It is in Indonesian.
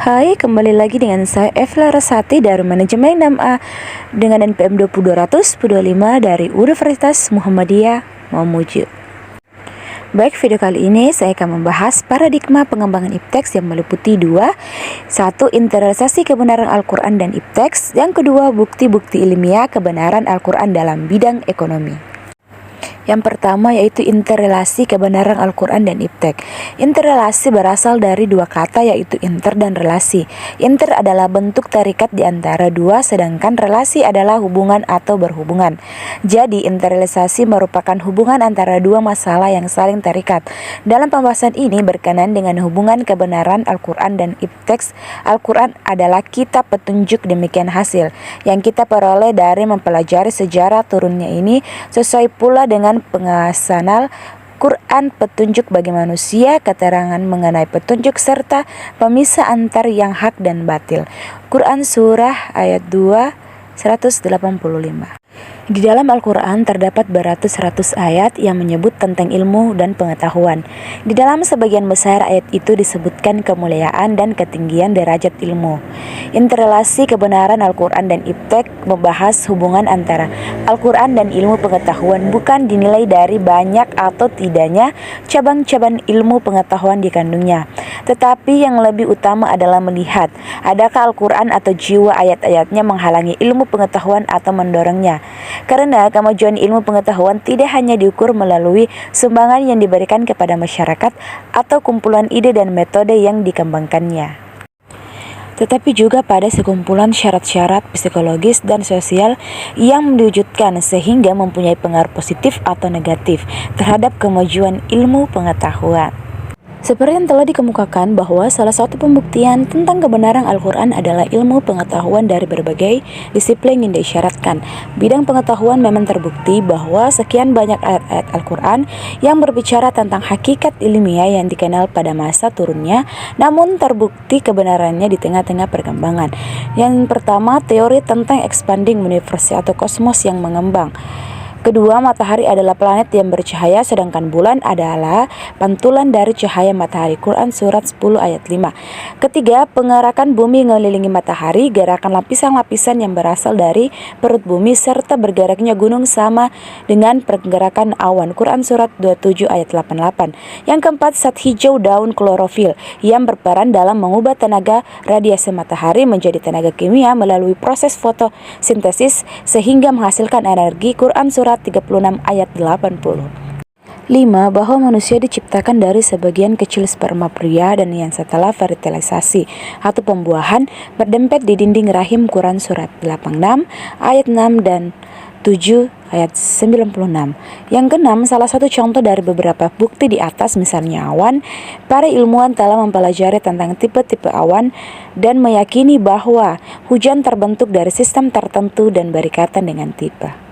Hai, kembali lagi dengan saya Evla Rasati dari Manajemen 6A dengan NPM 20225 dari Universitas Muhammadiyah Mamuju. Baik, video kali ini saya akan membahas paradigma pengembangan ipteks yang meliputi dua. Satu, internalisasi kebenaran Al-Quran dan ipteks. Yang kedua, bukti-bukti ilmiah kebenaran Al-Quran dalam bidang ekonomi. Yang pertama yaitu interrelasi kebenaran Al-Quran dan iptek. Interrelasi berasal dari dua kata yaitu inter dan relasi. Inter adalah bentuk terikat di antara dua, sedangkan relasi adalah hubungan atau berhubungan. Jadi interrealisasi merupakan hubungan antara dua masalah yang saling terikat. Dalam pembahasan ini berkenaan dengan hubungan kebenaran Al-Quran dan ipteks. Al-Quran adalah kitab petunjuk, demikian hasil yang kita peroleh dari mempelajari sejarah turunnya ini sesuai pula dengan pengawasan Al-Quran, petunjuk bagi manusia, keterangan mengenai petunjuk, serta pemisah antar yang hak dan batil. Quran Surah ayat 2, 185. Di dalam Al-Quran terdapat beratus-ratus ayat yang menyebut tentang ilmu dan pengetahuan. Di dalam sebagian besar ayat itu disebutkan kemuliaan dan ketinggian derajat ilmu. Interrelasi kebenaran Al-Quran dan iptek membahas hubungan antara Al-Quran dan ilmu pengetahuan, bukan dinilai dari banyak atau tidaknya cabang-cabang ilmu pengetahuan dikandungnya, tetapi yang lebih utama adalah melihat adakah Al-Quran atau jiwa ayat-ayatnya menghalangi ilmu pengetahuan atau mendorongnya. Karena kemajuan ilmu pengetahuan tidak hanya diukur melalui sumbangan yang diberikan kepada masyarakat atau kumpulan ide dan metode yang dikembangkannya, tetapi juga pada sekumpulan syarat-syarat psikologis dan sosial yang diwujudkan sehingga mempunyai pengaruh positif atau negatif terhadap kemajuan ilmu pengetahuan. Seperti yang telah dikemukakan bahwa salah satu pembuktian tentang kebenaran Al-Quran adalah ilmu pengetahuan dari berbagai disiplin yang disyaratkan. Bidang pengetahuan memang terbukti bahwa sekian banyak ayat-ayat Al-Quran yang berbicara tentang hakikat ilmiah yang dikenal pada masa turunnya, namun terbukti kebenarannya di tengah-tengah perkembangan. Yang pertama, teori tentang expanding universe atau kosmos yang mengembang. Kedua, matahari adalah planet yang bercahaya, sedangkan bulan adalah pantulan dari cahaya matahari. Quran Surat 10 ayat 5. Ketiga, pengerakan bumi mengelilingi matahari, gerakan lapisan-lapisan yang berasal dari perut bumi, serta bergeraknya gunung sama dengan pergerakan awan. Quran Surat 27 ayat 88. Yang keempat, zat hijau daun klorofil yang berperan dalam mengubah tenaga radiasi matahari menjadi tenaga kimia melalui proses fotosintesis sehingga menghasilkan energi. Quran Surat 36 ayat 80. 5. Bahwa manusia diciptakan dari sebagian kecil sperma pria dan yang setelah fertilisasi atau pembuahan berdempet di dinding rahim. Quran Surat 86 ayat 6 dan 7 ayat 96. Yang keenam, salah satu contoh dari beberapa bukti di atas, misalnya awan. Para ilmuwan telah mempelajari tentang tipe-tipe awan dan meyakini bahwa hujan terbentuk dari sistem tertentu dan berikatan dengan tipe.